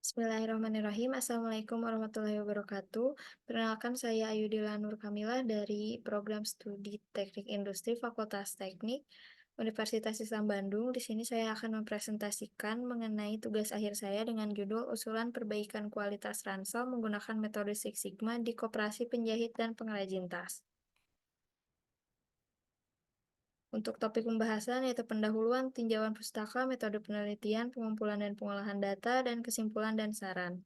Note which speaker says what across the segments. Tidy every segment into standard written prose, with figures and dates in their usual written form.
Speaker 1: Bismillahirrahmanirrahim. Assalamualaikum warahmatullahi wabarakatuh. Perkenalkan saya Ayudila Nur Kamilah dari Program Studi Teknik Industri Fakultas Teknik Universitas Islam Bandung. Di sini saya akan mempresentasikan mengenai tugas akhir saya dengan judul Usulan Perbaikan Kualitas Ransel menggunakan metode Six Sigma di Koperasi Penjahit dan Pengrajin Tas. Untuk topik pembahasan yaitu pendahuluan, tinjauan pustaka, metode penelitian, pengumpulan dan pengolahan data, dan kesimpulan dan saran.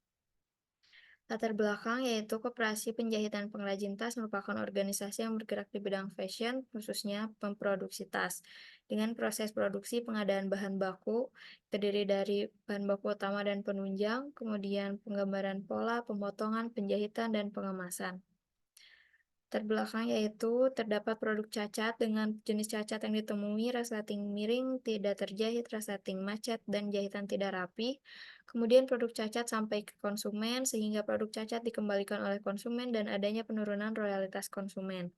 Speaker 1: Latar belakang yaitu Koperasi Penjahit dan Pengrajin Tas merupakan organisasi yang bergerak di bidang fashion, khususnya memproduksi tas. Dengan proses produksi pengadaan bahan baku, terdiri dari bahan baku utama dan penunjang, kemudian penggambaran pola, pemotongan, penjahitan, dan pengemasan. Terbelakang yaitu terdapat produk cacat dengan jenis cacat yang ditemui resleting miring, tidak terjahit, resleting macet, dan jahitan tidak rapi. Kemudian produk cacat sampai ke konsumen sehingga produk cacat dikembalikan oleh konsumen dan adanya penurunan royalitas konsumen.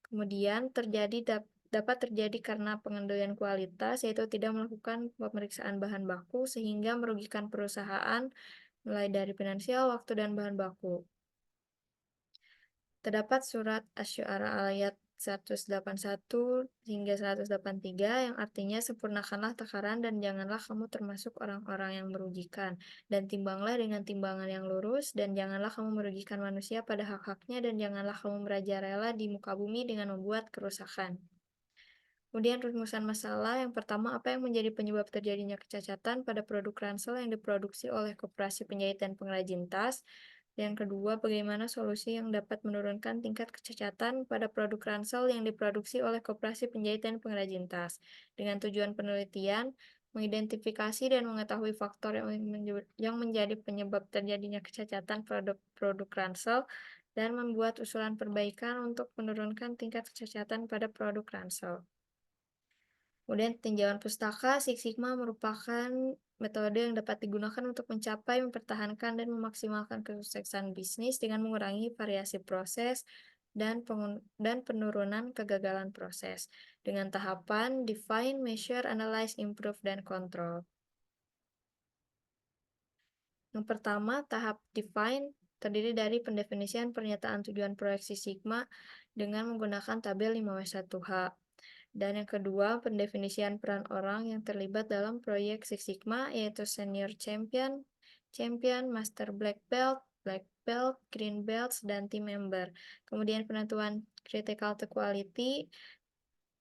Speaker 1: Kemudian dapat terjadi karena pengendalian kualitas yaitu tidak melakukan pemeriksaan bahan baku sehingga merugikan perusahaan mulai dari finansial, waktu, dan bahan baku. Terdapat surat Asy-Syu'ara ayat 181 hingga 183 yang artinya sempurnakanlah takaran dan janganlah kamu termasuk orang-orang yang merugikan, dan timbanglah dengan timbangan yang lurus, dan janganlah kamu merugikan manusia pada hak-haknya, dan janganlah kamu merajalela di muka bumi dengan membuat kerusakan. Kemudian rumusan masalah yang pertama, apa yang menjadi penyebab terjadinya kecacatan pada produk ransel yang diproduksi oleh Koperasi Penjahit dan Pengrajin Tas. Yang kedua, bagaimana solusi yang dapat menurunkan tingkat kecacatan pada produk ransel yang diproduksi oleh Koperasi Penjahit dan Pengrajin Tas. Dengan tujuan penelitian, mengidentifikasi dan mengetahui faktor yang menjadi penyebab terjadinya kecacatan produk ransel dan membuat usulan perbaikan untuk menurunkan tingkat kecacatan pada produk ransel. Kemudian tinjauan pustaka, Six Sigma merupakan metode yang dapat digunakan untuk mencapai, mempertahankan, dan memaksimalkan kesuksesan bisnis dengan mengurangi variasi proses dan penurunan kegagalan proses dengan tahapan define, measure, analyze, improve, dan control. Yang pertama, tahap define terdiri dari pendefinisian pernyataan tujuan proyek Six Sigma dengan menggunakan tabel 5W1H. Dan yang kedua, pendefinisian peran orang yang terlibat dalam proyek Six Sigma, yaitu senior champion, master black belt, green belts, dan team member. Kemudian penentuan critical to quality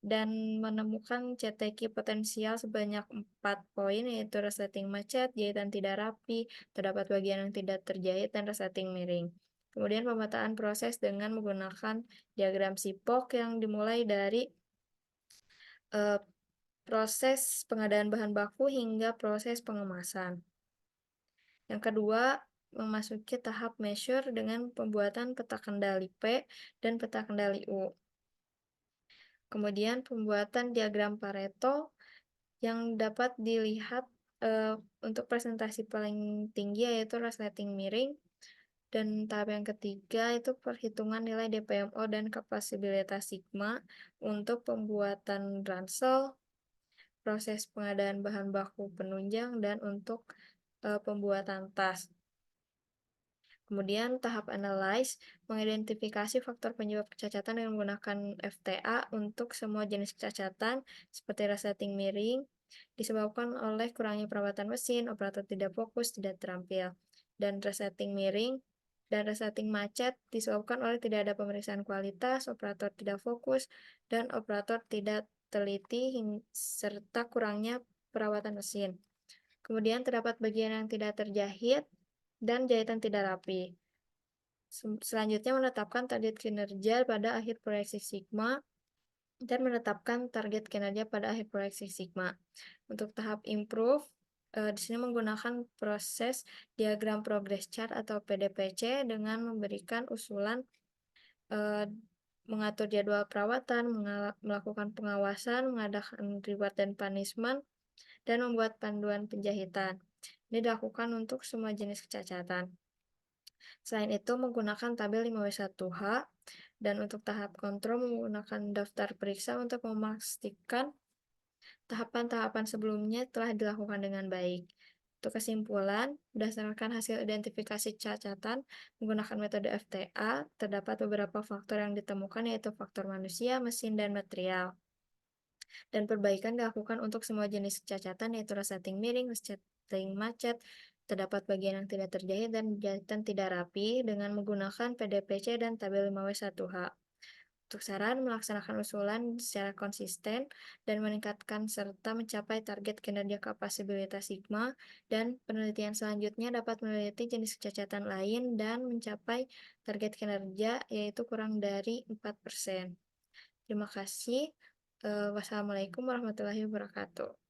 Speaker 1: dan menemukan CTQ potensial sebanyak 4 poin, yaitu resleting macet, jahitan tidak rapi, terdapat bagian yang tidak terjahit, dan resleting miring. Kemudian pemetaan proses dengan menggunakan diagram SIPOC yang dimulai dari proses pengadaan bahan baku hingga proses pengemasan. Yang kedua, memasuki tahap measure dengan pembuatan peta kendali P dan peta kendali U. Kemudian pembuatan diagram Pareto yang dapat dilihat untuk presentasi paling tinggi yaitu resleting miring. Dan tahap yang ketiga itu perhitungan nilai DPMO dan kapasibilitas sigma untuk pembuatan ransel, proses pengadaan bahan baku penunjang, dan untuk pembuatan tas. Kemudian tahap analyze, mengidentifikasi faktor penyebab kecacatan dengan menggunakan FTA untuk semua jenis kecacatan seperti resleting miring, disebabkan oleh kurangnya perawatan mesin, operator tidak fokus, tidak terampil. Dan resleting miring dan resleting macet disebabkan oleh tidak ada pemeriksaan kualitas, operator tidak fokus, dan operator tidak teliti serta kurangnya perawatan mesin. Kemudian terdapat bagian yang tidak terjahit dan jahitan tidak rapi. Selanjutnya menetapkan target kinerja pada akhir proyek Six Sigma dan menetapkan target kinerja pada akhir proyek Six Sigma. Untuk tahap improve, di sini menggunakan proses diagram progress chart atau PDPC dengan memberikan usulan mengatur jadwal perawatan, melakukan pengawasan, mengadakan reward dan punishment, dan membuat panduan penjahitan. Ini dilakukan untuk semua jenis kecacatan. Selain itu, menggunakan tabel 5W1H, dan untuk tahap kontrol menggunakan daftar periksa untuk memastikan tahapan-tahapan sebelumnya telah dilakukan dengan baik. Untuk kesimpulan, berdasarkan hasil identifikasi cacatan menggunakan metode FTA, terdapat beberapa faktor yang ditemukan yaitu faktor manusia, mesin, dan material. Dan perbaikan dilakukan untuk semua jenis kecacatan yaitu resleting miring, resleting macet, terdapat bagian yang tidak terjahit dan jahitan tidak rapi dengan menggunakan PDPC dan tabel 5W1H. Untuk saran, melaksanakan usulan secara konsisten dan meningkatkan serta mencapai target kinerja kapasibilitas sigma, dan penelitian selanjutnya dapat meneliti jenis kecacatan lain dan mencapai target kinerja yaitu kurang dari 4%. Terima kasih. Wassalamualaikum warahmatullahi wabarakatuh.